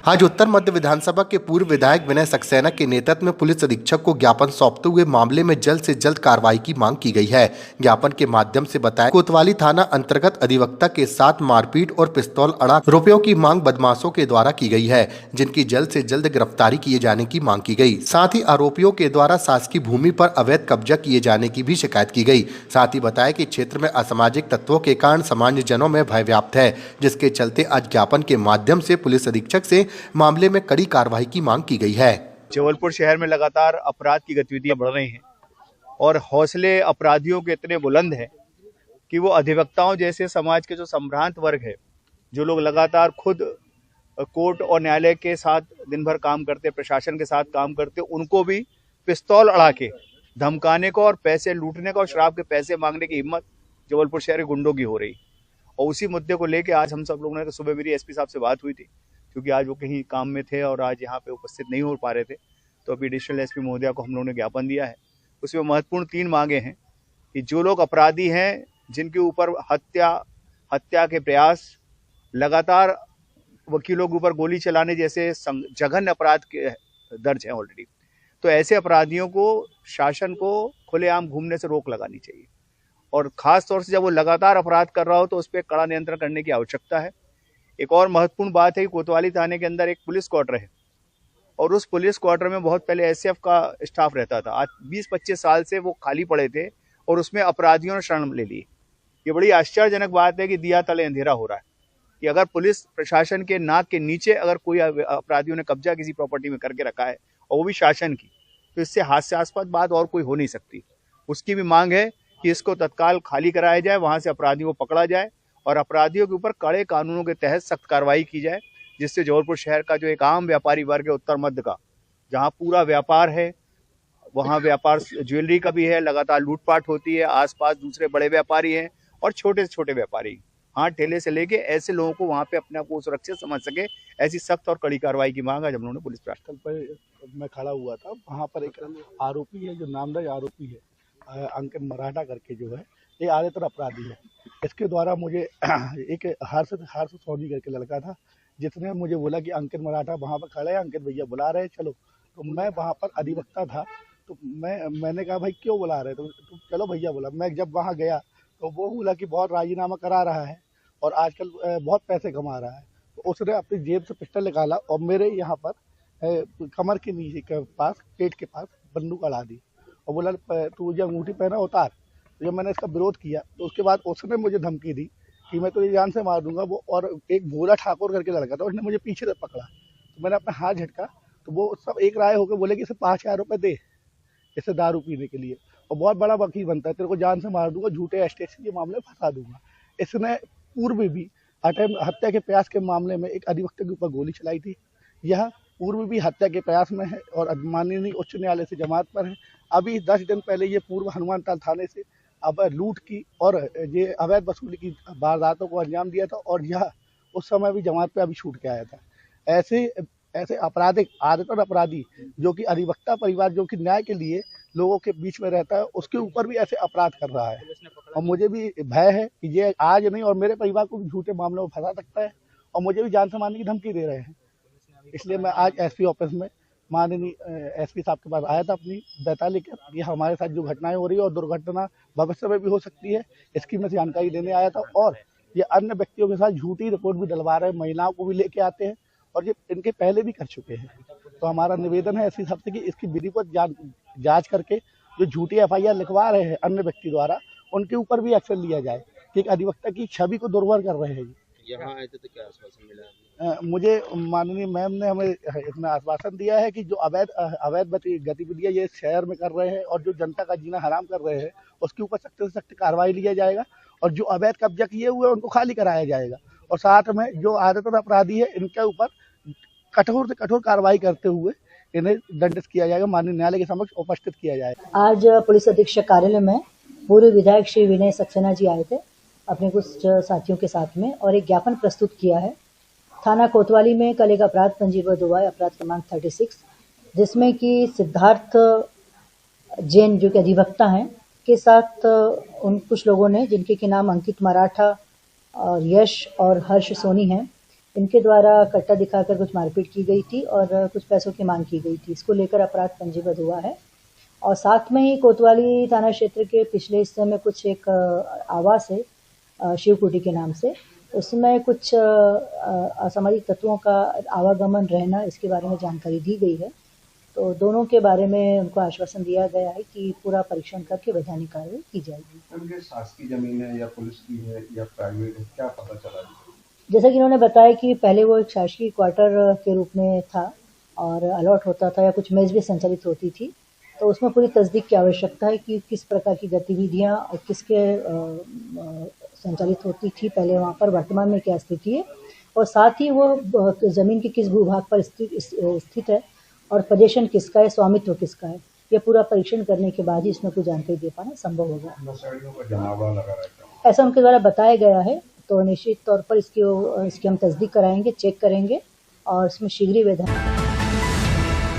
आज उत्तर मध्य विधानसभा के पूर्व विधायक विनय सक्सेना के नेतृत्व में पुलिस अधीक्षक को ज्ञापन सौंपते हुए मामले में जल्द से जल्द कार्रवाई की मांग की गई है। ज्ञापन के माध्यम से बताया कोतवाली थाना अंतर्गत अधिवक्ता के साथ मारपीट और पिस्तौल अड़ा रुपयों की मांग बदमाशों के द्वारा की गई है, जिनकी जल्द से जल्द गिरफ्तारी किए जाने की मांग की गई। साथ ही आरोपियों के द्वारा शासकीय भूमि पर अवैध कब्जा किए जाने की भी शिकायत की गई। साथ ही बताया कि क्षेत्र में असामाजिक तत्वों के कारण सामान्य जनों में भय व्याप्त है, जिसके चलते आज ज्ञापन के माध्यम से पुलिस अधीक्षक से मामले में कड़ी कार्रवाई की मांग की गई है। जबलपुर शहर में लगातार अपराध की गतिविधियां बढ़ रही हैं और हौसले अपराधियों के इतने बुलंद हैं कि वो अधिवक्ताओं जैसे समाज के जो संभ्रांत वर्ग है, जो लोग लगातार खुद कोर्ट और न्यायालय के साथ दिन भर काम करते, प्रशासन के साथ काम करते, उनको भी पिस्तौल अड़ा के धमकाने को और पैसे लूटने का और शराब के पैसे मांगने की हिम्मत जबलपुर शहर के गुंडों की हो रही। और उसी मुद्दे को लेकर आज हम सब लोगों ने, सुबह मेरी एसपी साहब से बात हुई थी, क्योंकि आज वो कहीं काम में थे और आज यहाँ पे उपस्थित नहीं हो पा रहे थे, तो अभी एडिशनल एसपी महोदया को हम लोगों ने ज्ञापन दिया है। उसमें महत्वपूर्ण 3 मांगे हैं कि जो लोग अपराधी हैं, जिनके ऊपर हत्या के प्रयास, लगातार वकीलों के ऊपर गोली चलाने जैसे जघन्य अपराध के दर्ज हैं ऑलरेडी, तो ऐसे अपराधियों को शासन को खुलेआम घूमने से रोक लगानी चाहिए और खास तौर से जब वो लगातार अपराध कर रहा हो तो उस पर कड़ा नियंत्रण करने की आवश्यकता है। एक और महत्वपूर्ण बात है कि कोतवाली थाने के अंदर एक पुलिस क्वार्टर है और उस पुलिस क्वार्टर में बहुत पहले एसएफ का स्टाफ रहता था। आज 20-25 साल से वो खाली पड़े थे और उसमें अपराधियों ने शरण ले ली। ये बड़ी आश्चर्यजनक बात है कि दिया तले अंधेरा हो रहा है कि अगर पुलिस प्रशासन के नाक के नीचे अगर कोई अपराधियों ने कब्जा किसी प्रॉपर्टी में करके रखा है और वो भी शासन की, तो इससे हास्यास्पद बात और कोई हो नहीं सकती। उसकी भी मांग है कि इसको तत्काल खाली कराया जाए, वहाँ से अपराधियों को पकड़ा जाए और अपराधियों के ऊपर कड़े कानूनों के तहत सख्त कार्रवाई की जाए, जिससे जबलपुर शहर का जो एक आम व्यापारी वर्ग है उत्तर मध्य का, जहां पूरा व्यापार है, वहां व्यापार ज्वेलरी का भी है, लगातार लूटपाट होती है, आसपास दूसरे बड़े व्यापारी हैं और छोटे से छोटे व्यापारी, हाँ ठेले से लेके ऐसे लोगों को वहां पे अपने आप को सुरक्षित समझ सके, ऐसी सख्त और कड़ी कार्रवाई की मांग आज हम लोगों ने पुलिस प्रशासन पर मैं खड़ा हुआ था। वहाँ पर एक आरोपी है, जो नामदर्ज आरोपी है, अंकित मराठा करके जो है, ये आधेतर अपराधी है। इसके द्वारा मुझे एक हर्ष सोनी करके लड़का था, जिसने मुझे बोला कि अंकित मराठा वहाँ पर खड़े हैं, अंकित भैया बुला रहे हैं, चलो। तो मैं वहाँ पर अधिवक्ता था, तो मैंने कहा भाई क्यों बुला रहे, तो चलो भैया बोला। मैं जब वहाँ गया तो वो बोला कि बहुत राजीनामा करा रहा है और आजकल बहुत पैसे कमा रहा है। तो उसने अपनी जेब से पिस्टल निकाला और मेरे यहाँ पर कमर के नीचे के पास, पेट के पास बंदूक अड़ा दी और बोला तू मुझे अंगूठी पहना उतार। जब मैंने इसका विरोध किया तो उसके बाद उसने मुझे धमकी दी कि मैं तो ये जान से मार दूंगा। वो और एक भोला ठाकुर करके लड़का था, उसने मुझे पीछे से पकड़ा, तो मैंने अपना हाथ झटका, तो वो सब एक राय होकर बोले कि इसे 5000 रुपये दे इसे दारू पीने के लिए, और बहुत बड़ा वकील बनता है, तेरे को जान से मार दूंगा, झूठे एस्टेशन के मामले में फंसा दूंगा। इसने पूर्व भी हत्या के प्रयास के मामले में एक अधिवक्ता के ऊपर गोली चलाई थी। यह पूर्व भी हत्या के प्रयास में है और माननीय उच्च न्यायालय से जमानत पर है। अभी 10 दिन पहले ये पूर्व हनुमान ताल थाने से अब लूट की और ये अवैध वसूली की वारदातों को अंजाम दिया था और यह उस समय भी जमानत पे अभी छूट के आया था। ऐसे आपराधिक आदतन अपराधी जो कि अधिवक्ता परिवार जो कि न्याय के लिए लोगों के बीच में रहता है, उसके ऊपर भी ऐसे अपराध कर रहा है और मुझे भी भय है कि ये आज नहीं और मेरे परिवार को भी झूठे मामलों में फंसा सकता है और मुझे भी जान से मारने की धमकी दे रहे हैं। इसलिए मैं आज एसपी ऑफिस में माननीय एसपी साहब के पास आया था अपनी दता लेकर, ये हमारे साथ जो घटनाएं हो रही है और दुर्घटना भविष्य में भी हो सकती है, इसकी मैं जानकारी देने आया था। और ये अन्य व्यक्तियों के साथ झूठी रिपोर्ट भी डलवा रहे हैं, महिलाओं को भी लेके आते हैं और ये इनके पहले भी कर चुके हैं। तो हमारा निवेदन है एसपी साहब से कि इसकी विधिवत जांच करके जो झूठी FIR लिखवा रहे हैं अन्य व्यक्ति द्वारा, उनके ऊपर भी एक्शन लिया जाए कि एक अधिवक्ता की छवि को दुर्बल कर रहे हैं। यहाँ आए थे तो क्या आश्वासन मिला? मुझे माननीय मैम ने हमें इतना आश्वासन दिया है कि जो अवैध गतिविधियां ये शहर में कर रहे हैं और जो जनता का जीना हराम कर रहे हैं, उसके ऊपर सख्त से सख्त कार्रवाई लिया जाएगा और जो अवैध कब्जा किए हुए हैं उनको खाली कराया जाएगा और साथ में जो आदतन अपराधी है इनके ऊपर कठोर से कठोर कार्रवाई करते हुए इन्हें दंडित किया जाएगा, माननीय न्यायालय के समक्ष उपस्थित किया जाएगा। आज पुलिस अधीक्षक कार्यालय में पूर्व विधायक श्री विनय सक्सेना जी आए थे अपने कुछ साथियों के साथ में और एक ज्ञापन प्रस्तुत किया है। थाना कोतवाली में कल एक अपराध पंजीबद्ध हुआ है, अपराध क्रमांक 36, जिसमें कि सिद्धार्थ जैन जो कि अधिवक्ता हैं के साथ उन कुछ लोगों ने, जिनके के नाम अंकित मराठा और यश और हर्ष सोनी हैं, इनके द्वारा कट्टा दिखाकर कुछ मारपीट की गई थी और कुछ पैसों की मांग की गई थी। इसको लेकर अपराध पंजीबद्ध हुआ है और साथ में ही कोतवाली थाना क्षेत्र के पिछले हिस्से में कुछ एक आवास है शिवकुटी के नाम से, उसमें कुछ असामाजिक तत्वों का आवागमन रहना, इसके बारे में जानकारी दी गई है। तो दोनों के बारे में उनको आश्वासन दिया गया है कि पूरा परीक्षण करके वैधानिक कार्रवाई की जाएगी। उनके शासकीय जमीन है या पुलिस की है या प्राइवेट है, क्या पता चला? जैसा कि उन्होंने बताया कि पहले वो एक शासकीय क्वार्टर के रूप में था और अलॉट होता था या कुछ मेज भी संचालित होती थी, तो उसमें पूरी तस्दीक की आवश्यकता है कि किस प्रकार की गतिविधियां और किसके संचालित होती थी पहले वहाँ पर, वर्तमान में क्या स्थिति है और साथ ही वो ज़मीन के किस भूभाग पर स्थित है और पोजीशन किसका है, स्वामित्व किसका है, ये पूरा परीक्षण करने के बाद ही इसमें कुछ जानकारी दे पाना संभव होगा। ऐसा उनके द्वारा बताया गया है, तो निश्चित तौर पर इसकी हम तस्दीक कराएंगे, चेक करेंगे और इसमें शीघ्र ही वैधानिक